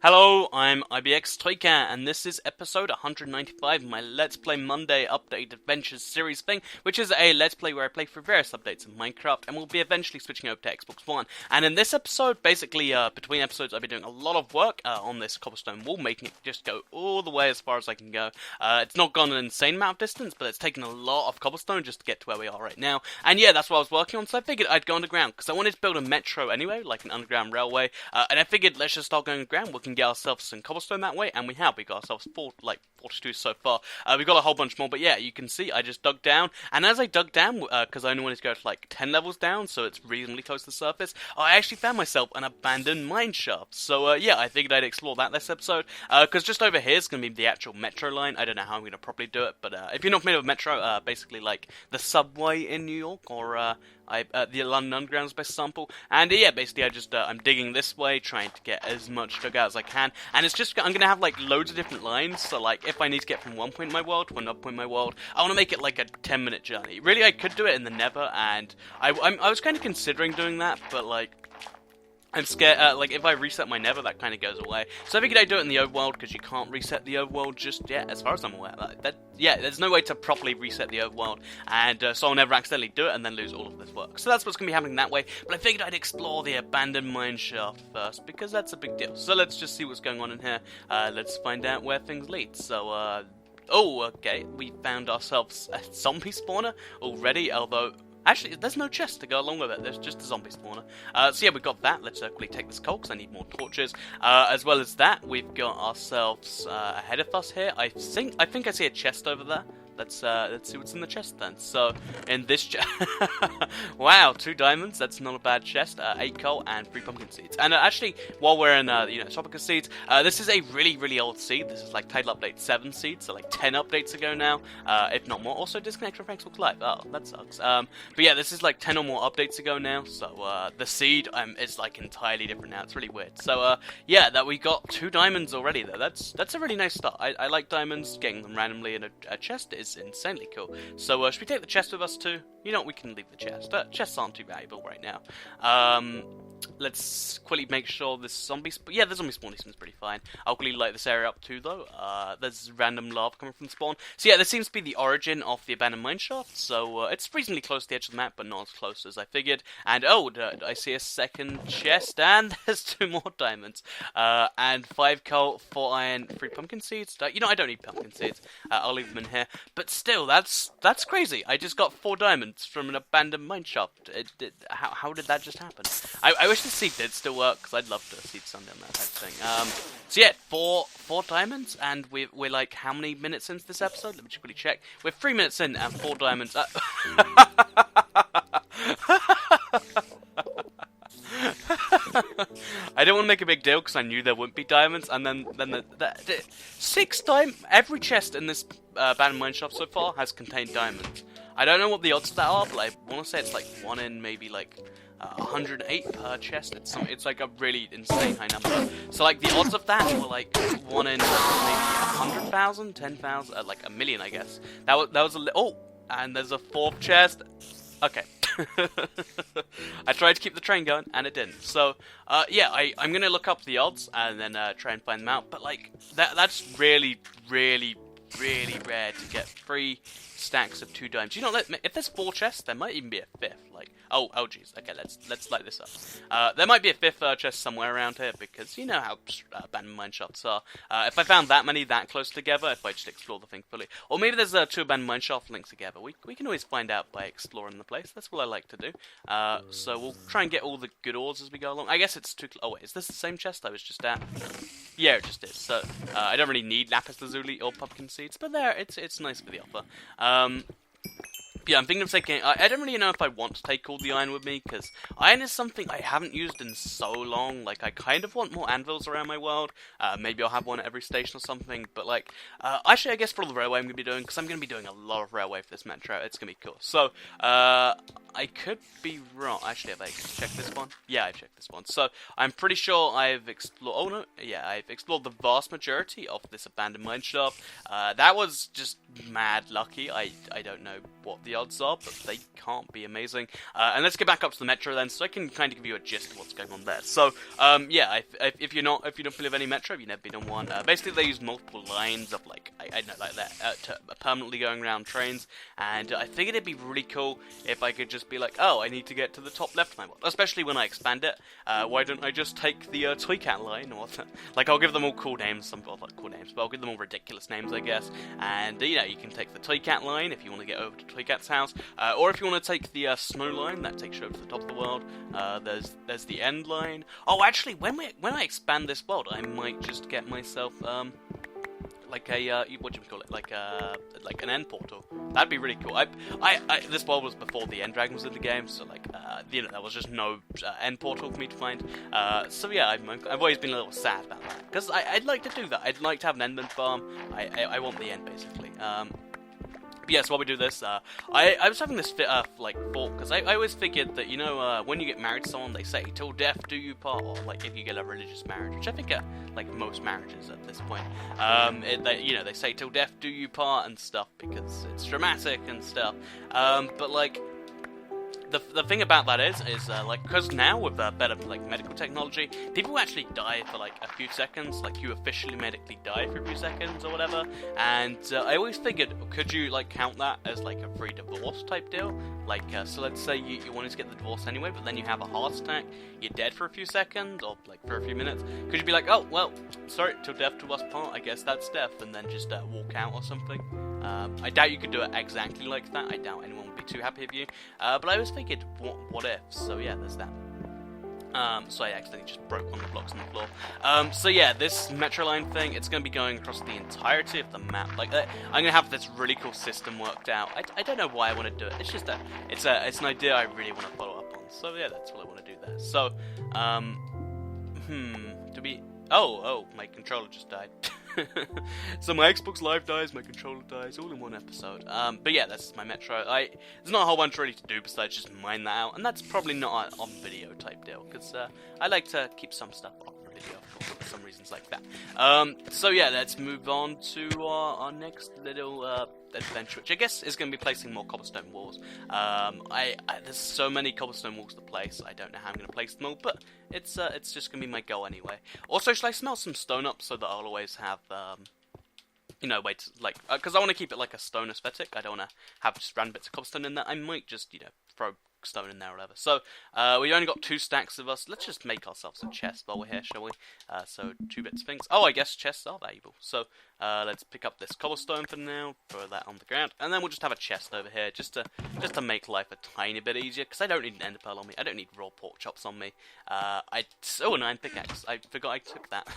Hello, I'm IBX Toycat, and this is episode 195 of my Let's Play Monday Update Adventures series thing, which is a Let's Play where I play through various updates of Minecraft, and we'll be eventually switching over to Xbox One. And in this episode, basically, between episodes, I've been doing a lot of work on this cobblestone wall, making it just go all the way as far as I can go. It's not gone an insane amount of distance, but it's taken a lot of cobblestone just to get to where we are right now. And yeah, that's what I was working on, so I figured I'd go underground, because I wanted to build a metro anyway, like an underground railway, and I figured let's just start going underground. We can get ourselves some cobblestone that way, and we got ourselves 42 so far. We got a whole bunch more, but yeah, you can see I just dug down, and as I dug down, because I only wanted to go to like 10 levels down, so it's reasonably close to the surface, I actually found myself an abandoned mineshaft. So yeah, I figured I'd explore that this episode, because just over here is going to be the actual metro line. I don't know how I'm going to properly do it, but if you're not familiar with metro, basically like the subway in New York, or the London Underground's best example. And yeah, basically I'm digging this way, trying to get as much dug out as I can, and it's just, I'm going to have like loads of different lines, so like if I need to get from one point in my world to another point in my world, I want to make it like a 10-minute journey. Really, I could do it in the Nether, and I was kind of considering doing that, but like, I'm scared, like, if I reset my Nether, that kind of goes away. So I figured I'd do it in the overworld, because you can't reset the overworld just yet, as far as I'm aware. Yeah, there's no way to properly reset the overworld, and so I'll never accidentally do it and then lose all of this work. So that's what's going to be happening that way, but I figured I'd explore the abandoned mineshaft first, because that's a big deal. So let's just see what's going on in here. Let's find out where things lead. So, oh, okay, we found ourselves a zombie spawner already, although actually, there's no chest to go along with it. There's just a zombie spawner. So yeah, we've got that. Let's quickly take this coal, because I need more torches. As well as that, we've got ourselves ahead of us here. I think I see a chest over there. Let's see what's in the chest then. So, in this chest, wow, 2 diamonds. That's not a bad chest. 8 coal and 3 pumpkin seeds. And actually, while we're in tropical seeds, this is a really old seed. This is like title update 7 seed, so like 10 updates ago now, if not more. Also, disconnect from Facebook Live. Oh, that sucks. But yeah, this is like 10 or more updates ago now. So the seed is like entirely different now. It's really weird. So yeah, that we got 2 diamonds already though. That's a really nice start. I like diamonds. Getting them randomly in a chest is insanely cool. So should we take the chest with us too? You know what, we can leave the chest. Chests aren't too valuable right now. Let's quickly make sure this zombie yeah, the zombie spawning seems pretty fine. I'll quickly light this area up too though. There's random lava coming from the spawn. So yeah, this seems to be the origin of the abandoned mineshaft. So it's reasonably close to the edge of the map, but not as close as I figured. And oh, I see a second chest, and there's 2 more diamonds. And 5 coal, 4 iron, 3 pumpkin seeds. I don't need pumpkin seeds. I'll leave them in here. But still, that's crazy. I just got 4 diamonds from an abandoned mineshaft. How did that just happen? I wish the seed did still work, because I'd love to seed some down that type of thing. So yeah, 4 diamonds, and we're like, how many minutes into this episode? Let me just quickly check. We're 3 minutes in, and 4 diamonds. I didn't want to make a big deal, because I knew there wouldn't be diamonds, and then the 6 times every chest in this abandoned mineshaft so far has contained diamonds. I don't know what the odds of that are, but I want to say it's like 1 in maybe like 108 per chest. It's like a really insane high number. So like the odds of that were like 1 in maybe 100,000, 10,000, like a million, I guess. That was oh, and there's a 4th chest. Okay. I tried to keep the train going, and it didn't. So, yeah, I'm gonna look up the odds and then try and find them out. But like that's really rare to get 3 stacks of 2 diamonds. If there's 4 chests, there might even be a 5th. Like, oh jeez. Okay, let's light this up. There might be a 5th chest somewhere around here, because you know how abandoned mineshafts are. If I found that many that close together, if I just explore the thing fully, or maybe there's 2 abandoned mineshaft linked together. We can always find out by exploring the place. That's what I like to do. So we'll try and get all the good ores as we go along. I guess it's too. Oh wait, is this the same chest I was just at? Yeah, it just is. So I don't really need lapis lazuli or pumpkin seeds, but there, it's nice for the offer. Yeah, I'm thinking of taking. I don't really know if I want to take all the iron with me, because iron is something I haven't used in so long. Like, I kind of want more anvils around my world. Maybe I'll have one at every station or something. But like, actually, I guess for all the railway I'm gonna be doing, because I'm gonna be doing a lot of railway for this metro. It's gonna be cool. So, I could be wrong. Actually, have I checked this one? Yeah, I've checked this one. So I'm pretty sure I've explored. Oh no, yeah, I've explored the vast majority of this abandoned mineshaft. That was just mad lucky. I don't know what the the odds are, but they can't be amazing. And let's get back up to the Metro then, so I can kind of give you a gist of what's going on there. So, yeah, if you're not familiar with any Metro, if you've never been on one, basically they use multiple lines of like, I don't know, like that, permanently going around trains, and I figured it'd be really cool if I could just be like, oh, I need to get to the top left of my world, especially when I expand it. Why don't I just take the Toy Cat line, or like I'll give them all cool names, some like cool names, but I'll give them all ridiculous names, I guess. And you know, you can take the Toy Cat line if you want to get over to Toy Cat's house, or if you want to take the Snow line, that takes you over to the top of the world. There's the End line. Oh, actually, when I expand this world, I might just get myself like a what do you call it? Like an end portal. That'd be really cool. This world was before the End Dragon was in the game, so like you know, there was just no end portal for me to find. So yeah, I've always been a little sad about that, because I'd like to do that. I'd like to have an Endman farm. I want the end basically. But yeah, so while we do this, I was having this like thought, because I always figured that, you know, when you get married to someone, they say, till death do you part, or like if you get a religious marriage, which I think are like most marriages at this point, you know, they say till death do you part and stuff, because it's dramatic and stuff, but like, the thing about that is like, because now with better like medical technology, people actually die for like a few seconds, like you officially medically die for a few seconds or whatever. And I always figured, could you like count that as like a free divorce type deal? Like, so let's say you wanted to get the divorce anyway, but then you have a heart attack, you're dead for a few seconds or like for a few minutes. Could you be like, oh well, sorry, till death do us part, I guess that's death, and then just walk out or something? I doubt you could do it exactly like that. I doubt anyone would be too happy with you. But I always figured, what if? So yeah, there's that. So I accidentally just broke one of the blocks on the floor. So yeah, this Metro line thing, it's going to be going across the entirety of the map. Like, I'm going to have this really cool system worked out. I don't know why I want to do it. It's just that it's an idea I really want to follow up on. So yeah, that's what I want to do there. So, Oh, my controller just died. So my Xbox Live dies, my controller dies, all in one episode. But yeah, that's my Metro. There's not a whole bunch really to do besides just mine that out, and that's probably not an on-video type deal, because I like to keep some stuff off video for some reasons like that. So yeah, let's move on to our next little adventure, which I guess is going to be placing more cobblestone walls. There's so many cobblestone walls to place, I don't know how I'm going to place them all, but it's just going to be my goal anyway. Also, should I smelt some stone up so that I'll always have, you know, because I want to keep it like a stone aesthetic. I don't want to have just random bits of cobblestone in there. I might just, you know, throw stone in there or whatever. So, we only got 2 stacks of us. Let's just make ourselves a chest while we're here, shall we? So 2 bits of things. Oh, I guess chests are valuable. So, let's pick up this cobblestone for now, throw that on the ground, and then we'll just have a chest over here, just to make life a tiny bit easier, because I don't need an ender pearl on me, I don't need raw pork chops on me, oh, an iron pickaxe, I forgot I took that,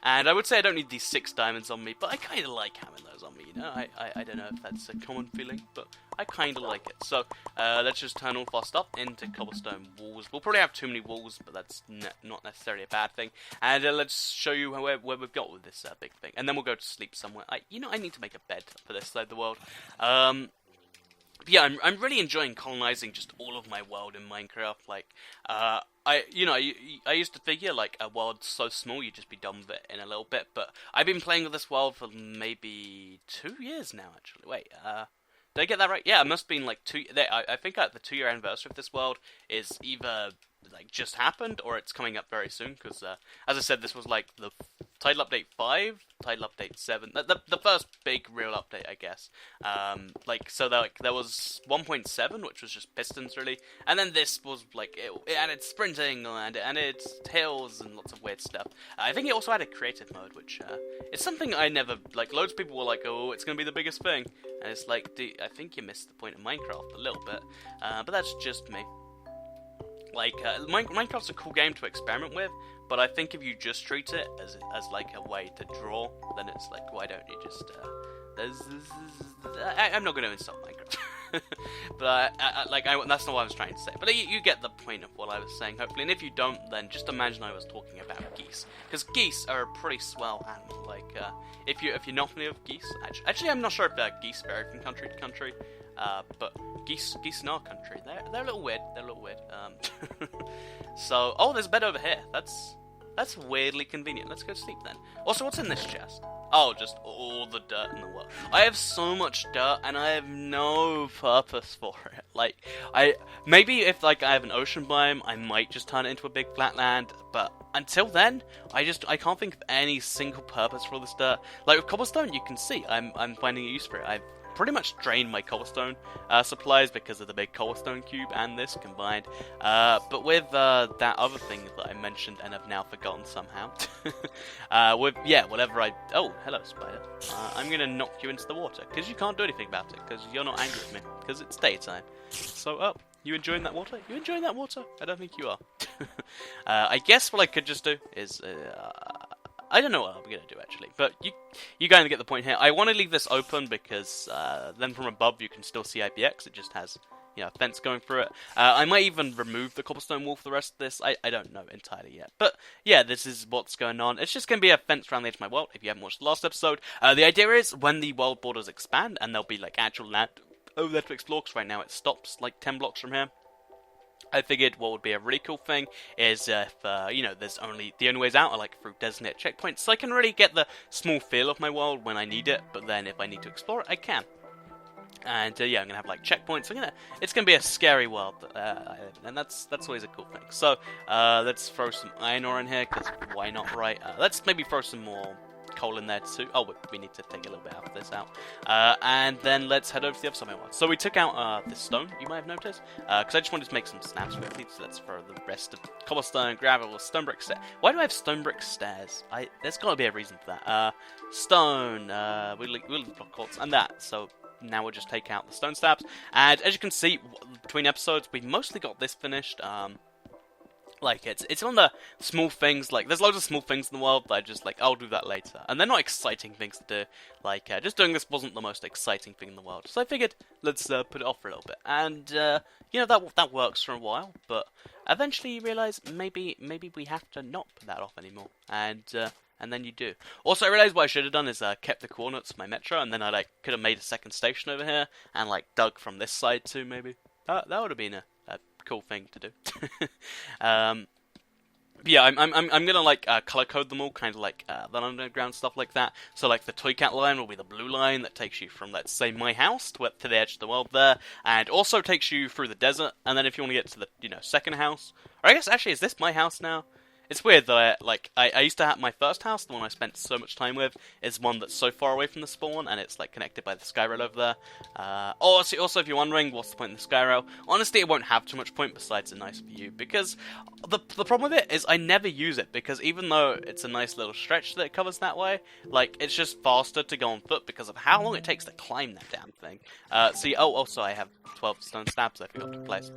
and I would say I don't need these 6 diamonds on me, but I kind of like having those on me, you know, I don't know if that's a common feeling, but I kind of like it. So, let's just turn all of our stuff into cobblestone walls. We'll probably have too many walls, but that's not necessarily a bad thing. And let's show you where we've got with this big thing. And then we'll go to sleep somewhere. I need to make a bed for this side of the world. Yeah, I'm really enjoying colonizing just all of my world in Minecraft. Like, I used to figure, like, a world so small you'd just be done with it in a little bit. But I've been playing with this world for maybe 2 years now, actually. Wait, did I get that right? Yeah, it must have been like 2. I think the 2-year anniversary of this world is either like just happened or it's coming up very soon. Because as I said, this was like the title update 5, title update 7, the first big real update, I guess. There was 1.7, which was just pistons really, and then this was like it added sprinting and it added hills and lots of weird stuff. I think it also added creative mode, which it's something I never like. Loads of people were like, "Oh, it's gonna be the biggest thing," and it's like, I think you missed the point of Minecraft a little bit, but that's just me. Like, Minecraft's a cool game to experiment with, but I think if you just treat it as like a way to draw, then it's like, why don't you just, I'm not going to install Minecraft. But, that's not what I was trying to say. But you get the point of what I was saying, hopefully. And if you don't, then just imagine I was talking about geese. Because geese are a pretty swell animal. Like, if you're not familiar with geese, actually I'm not sure if geese vary from country to country. But geese in our country, they're a little weird. So, oh, there's a bed over here. That's That's weirdly convenient. Let's go sleep then. Also, what's in this chest? Oh, just all the dirt in the world. I have so much dirt, and I have no purpose for it. Like, maybe if, like, I have an ocean biome, I might just turn it into a big flatland, but until then, I can't think of any single purpose for all this dirt. Like, with cobblestone, you can see, I'm finding a use for it. I've pretty much drained my cobblestone supplies because of the big cobblestone cube and this combined. But with that other thing that I mentioned and have now forgotten somehow, whatever oh, hello spider. I'm gonna knock you into the water because you can't do anything about it because you're not angry with me because it's daytime. So, oh, you enjoying that water? You enjoying that water? I don't think you are. I guess what I could just do is I don't know what I'm going to do, actually, but you kind of get the point here. I want to leave this open because then from above you can still see IPX. It just has, you know, a fence going through it. I might even remove the cobblestone wall for the rest of this. I don't know entirely yet. But, yeah, this is what's going on. It's just going to be a fence around the edge of my world, if you haven't watched the last episode. The idea is when the world borders expand and there'll be, like, actual land over there to explore, because right now it stops, like, 10 blocks from here. I figured what would be a really cool thing is if, you know, the only ways out are, like, through designated checkpoints, so I can really get the small feel of my world when I need it, but then if I need to explore it, I can. And, yeah, I'm gonna have, like, checkpoints. It's gonna be a scary world, and that's always a cool thing. So, let's throw some iron ore in here, because why not, right? Let's maybe throw some more coal in there too. Oh, we need to take a little bit of this out. And then let's head over to the other side of my world. So we took out this stone, you might have noticed, because I just wanted to make some snaps quickly, so let's throw the rest of cobblestone, gravel, stone brick stairs. Why do I have stone brick stairs? There's got to be a reason for that. Stone, we'll block quartz, and that. So now we'll just take out the stone slabs. And as you can see, between episodes, we mostly got this finished. Like, it's on the small things, like, there's loads of small things in the world that I just, like, I'll do that later. And they're not exciting things to do. Like, just doing this wasn't the most exciting thing in the world. So I figured, let's put it off for a little bit. And, you know, that works for a while, but eventually you realise maybe we have to not put that off anymore. And then you do. Also, I realised what I should have done is kept the coordinates of my metro, and then I, like, could have made a second station over here, and, like, dug from this side too, maybe. That would have been a cool thing to do. Yeah, I'm gonna like color code them all, kind of like the underground stuff like that. So like the Toy Cat line will be the blue line that takes you from, let's say, my house to the edge of the world there, and also takes you through the desert. And then if you want to get to the second house, or I guess actually is this my house now? It's weird that I used to have my first house, the one I spent so much time with, is one that's so far away from the spawn, and it's like connected by the sky rail over there. Also, if you're wondering what's the point in the sky rail, honestly, it won't have too much point besides a nice view, because the problem with it is I never use it, because even though it's a nice little stretch that it covers that way, like, it's just faster to go on foot because of how long it takes to climb that damn thing. Also I have 12 stone slabs I forgot to place.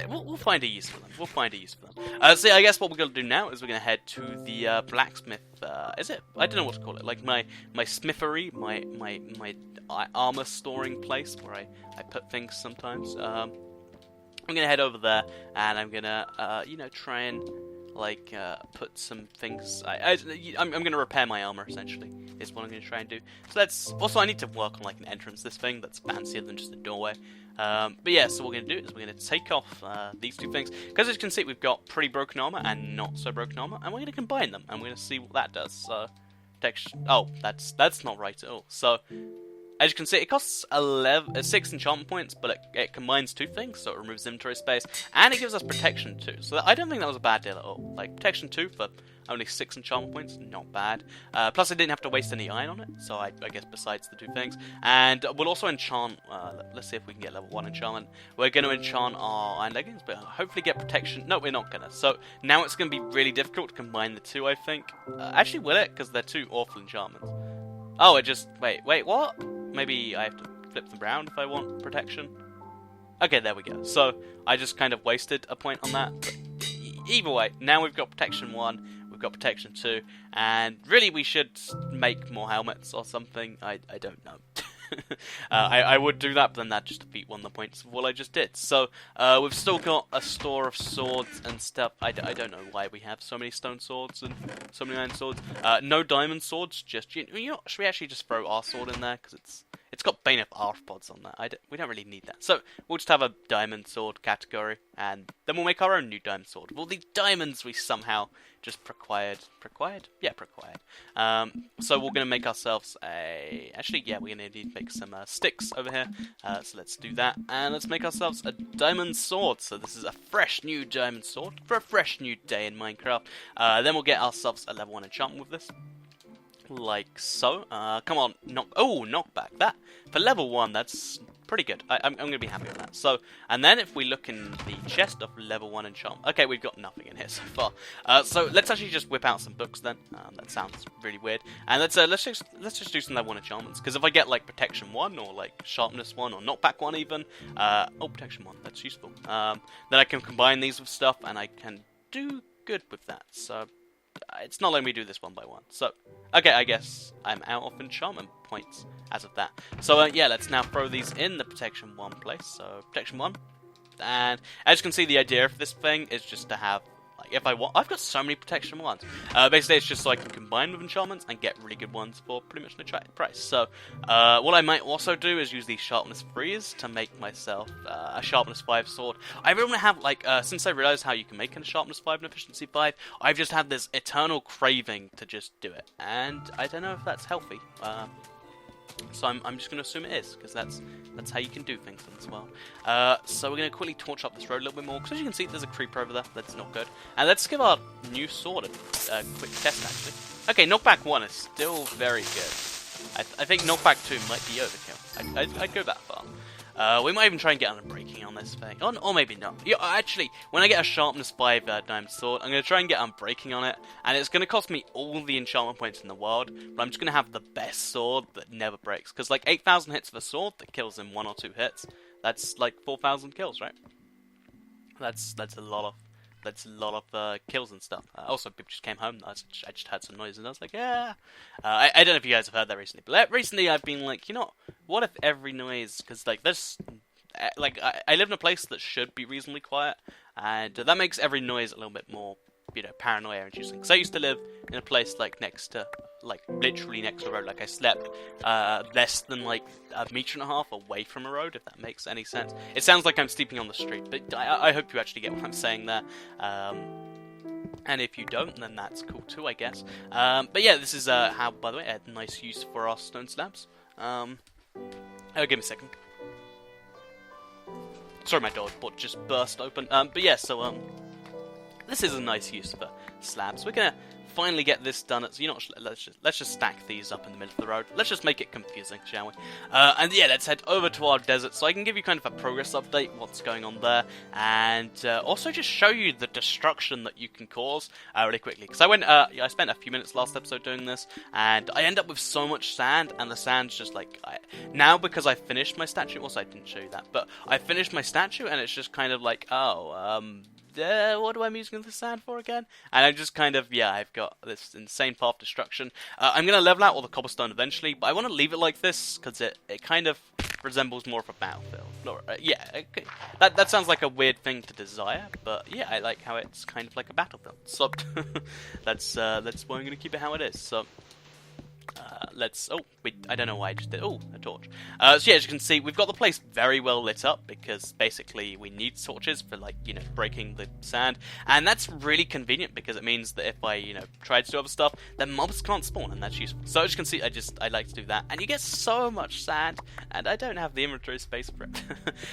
We'll find a use for them. We'll find a use for them. So I guess what we're going to do now is we're going to head to the blacksmith, is it? I don't know what to call it, like my smithery, my armor storing place where I put things sometimes. I'm going to head over there, and I'm going to, try and, like, put some things, I'm going to repair my armor, essentially, is what I'm going to try and do. So also I need to work on, like, an entrance this thing that's fancier than just a doorway. But yeah, so what we're going to do is we're going to take off these two things, because as you can see we've got pretty broken armor and not so broken armor, and we're going to combine them, and we're going to see what that does. So, that's not right at all. So, as you can see, it costs 6 enchantment points, but it combines two things, so it removes inventory space, and it gives us protection too. So I don't think that was a bad deal at all. Like, protection 2 for only 6 enchantment points, not bad. Plus I didn't have to waste any iron on it, so I guess besides the two things. And we'll also enchant, let's see if we can get level 1 enchantment. We're going to enchant our iron leggings, but hopefully get protection. No, we're not going to. So now it's going to be really difficult to combine the two, I think. Actually, will it? Because they're two awful enchantments. Oh, it just... Wait, what? Maybe I have to flip them around if I want protection. Okay, there we go. So, I just kind of wasted a point on that. But either way, now we've got protection 1, we've got protection 2, and really we should make more helmets or something. I don't know. I would do that, but then that just defeat one of the points of what I just did. So, we've still got a store of swords and stuff. I don't know why we have so many stone swords and so many iron swords. No diamond swords, just, should we actually just throw our sword in there? Because It's got Bane of Arthropods on that. We don't really need that. So we'll just have a diamond sword category, and then we'll make our own new diamond sword. With all these diamonds we somehow just procured. Procured? Yeah, procured. So we're going to make ourselves a... Actually, yeah, we're going to need to make some sticks over here. So let's do that. And let's make ourselves a diamond sword. So this is a fresh new diamond sword for a fresh new day in Minecraft. Then we'll get ourselves a level 1 enchantment with this. Like so. Come on, knockback. That for level 1, that's pretty good. I'm gonna be happy with that. So, and then if we look in the chest of level 1 enchantment, okay, we've got nothing in here so far. So let's actually just whip out some books then. That sounds really weird. And let's just do some level 1 enchantments, because if I get like protection 1 or like sharpness 1 or knockback 1 even, protection 1, that's useful. Then I can combine these with stuff, and I can do good with that. So. It's not letting me do this one by one. So, okay, I guess I'm out of enchantment points as of that. So, yeah, let's now throw these in the protection 1 place. So, protection 1. And as you can see, the idea of this thing is just to have, like, if I want... I've got so many protection 1s. Basically, it's just so I can combine with enchantments and get really good ones for pretty much no price. So, what I might also do is use these sharpness 3s to make myself a sharpness 5 sword. I really want to have, like, since I realized how you can make a sharpness 5 and efficiency 5, I've just had this eternal craving to just do it. And I don't know if that's healthy. So I'm just going to assume it is, because that's how you can do things in this world. So we're going to quickly torch up this road a little bit more, because as you can see, there's a creeper over there. That's not good. And let's give our new sword a quick test, actually. Okay, knockback 1 is still very good. I think knockback 2 might be overkill. I'd go that far. We might even try and get unbreaking on this thing. Or maybe not. Yeah, actually, when I get a sharpness 5 diamond sword, I'm going to try and get unbreaking on it. And it's going to cost me all the enchantment points in the world. But I'm just going to have the best sword that never breaks. Because like 8,000 hits of a sword that kills in 1 or 2 hits. That's like 4,000 kills, right? That's a lot of... That's a lot of kills and stuff. Also, people just came home. I just heard some noise and I was like, yeah. I don't know if you guys have heard that recently, but recently I've been like, you know, what if every noise? Because like this, like I live in a place that should be reasonably quiet, and that makes every noise a little bit more, you know, paranoia inducing. Because I used to live in a place like next to, like literally next to the road. Like I slept less than like a meter and a half away from a road, if that makes any sense. It sounds like I'm sleeping on the street, but I hope you actually get what I'm saying there. And if you don't, then that's cool too, I guess. But yeah, this is how, by the way, a nice use for our stone slabs. Oh, give me a second. Sorry, my door just burst open. But yeah, so this is a nice use for slabs. We're gonna finally get this done. You know, let's just stack these up in the middle of the road. Let's just make it confusing, shall we? And yeah, let's head over to our desert so I can give you kind of a progress update, what's going on there, and also just show you the destruction that you can cause really quickly. Because I spent a few minutes last episode doing this, and I end up with so much sand, and the sand's just like now because I finished my statue. Also, I didn't show you that, but I finished my statue, and it's just kind of like, what am I using the sand for again? And I just kind of, yeah, I've got this insane path destruction. I'm going to level out all the cobblestone eventually, but I want to leave it like this, because it kind of resembles more of a battlefield. Yeah, okay. That sounds like a weird thing to desire, but yeah, I like how it's kind of like a battlefield. So, that's why I'm going to keep it how it is, so... I don't know why I just did. Oh, a torch. So yeah, as you can see, we've got the place very well lit up because basically we need torches for, like, you know, breaking the sand, and that's really convenient because it means that if I, you know, try to do other stuff, then mobs can't spawn, and that's useful. So as you can see, I like to do that, and you get so much sand, and I don't have the inventory space for it.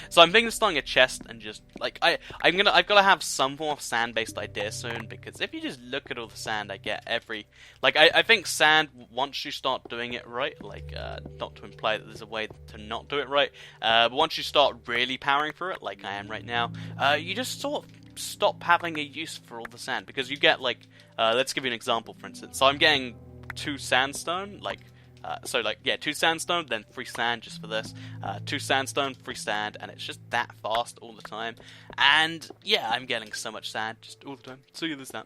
So I'm thinking of starting a chest and just like I've got to have some form of sand-based idea soon, because if you just look at all the sand I get I think sand, once you start doing it right, like, not to imply that there's a way to not do it right, but once you start really powering through it, like I am right now, you just sort of stop having a use for all the sand, because you get, like, let's give you an example, for instance. So I'm getting 2 sandstone, like, 2 sandstone, then 3 sand just for this, 2 sandstone, 3 sand, and it's just that fast all the time, and yeah, I'm getting so much sand just all the time, so yeah, there's that.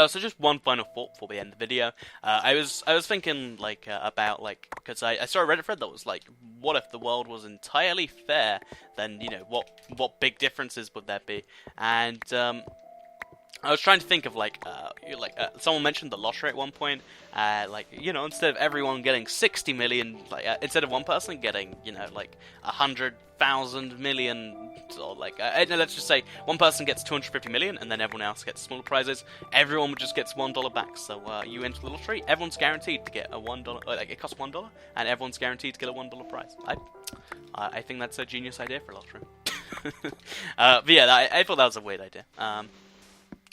So just one final thought before we end the video. I was thinking, like, about, like, because I saw a Reddit thread that was like, what if the world was entirely fair? Then, you know, what big differences would there be? And I was trying to think of someone mentioned the loss rate at one point. Instead of everyone getting 60 million, instead of one person getting 100,000 million, or let's just say one person gets 250 million, and then everyone else gets smaller prizes. Everyone just gets $1 back. So you enter the lottery, everyone's guaranteed to get a $1. It costs $1, and everyone's guaranteed to get a $1 prize. I think that's a genius idea for a lottery. But yeah, I thought that was a weird idea.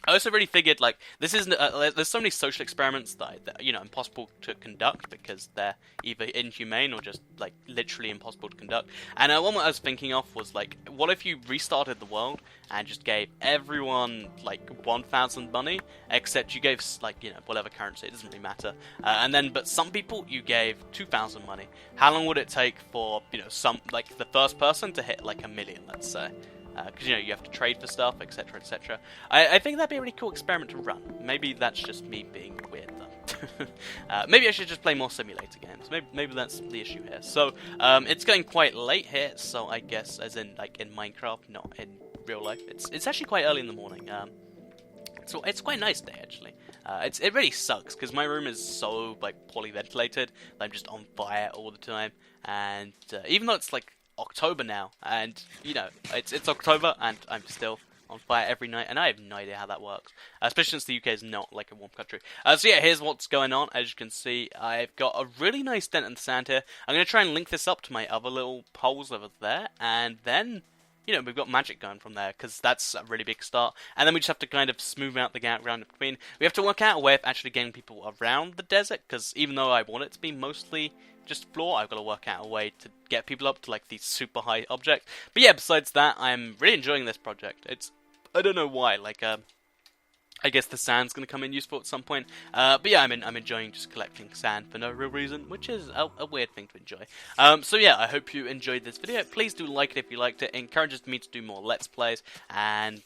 I also really figured, this isn't, there's so many social experiments that impossible to conduct because they're either inhumane or just, literally impossible to conduct. And one I was thinking of was, what if you restarted the world and just gave everyone, 1,000 money, except you gave, whatever currency, it doesn't really matter. But some people, you gave 2,000 money. How long would it take for, the first person to hit, 1 million, let's say? Because, you have to trade for stuff, etc., etc. I think that'd be a really cool experiment to run. Maybe that's just me being weird, though. Maybe I should just play more simulator games. Maybe that's the issue here. So, it's getting quite late here, so I guess, as in, in Minecraft, not in real life. It's actually quite early in the morning. So it's quite a nice day, actually. It really sucks, because my room is so, poorly ventilated, that I'm just on fire all the time. And even though it's, October now, and it's October, and I'm still on fire every night, and I have no idea how that works, especially since the UK is not a warm country. So yeah, here's what's going on. As you can see, I've got a really nice dent in the sand here. I'm going to try and link this up to my other little poles over there, and then we've got magic going from there, because that's a really big start. And then we just have to kind of smooth out the gap around in between. We have to work out a way of actually getting people around the desert, because even though I want it to be mostly just floor, I've got to work out a way to get people up to these super high objects. But yeah, besides that, I'm really enjoying this project. I don't know why, I guess the sand's going to come in useful at some point. But yeah, I'm enjoying just collecting sand for no real reason, which is a weird thing to enjoy. So yeah, I hope you enjoyed this video. Please do like it if you liked it. It encourages me to do more Let's Plays, and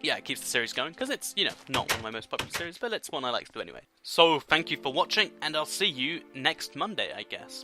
yeah, it keeps the series going, because it's, not one of my most popular series, but it's one I like to do anyway. So, thank you for watching, and I'll see you next Monday, I guess.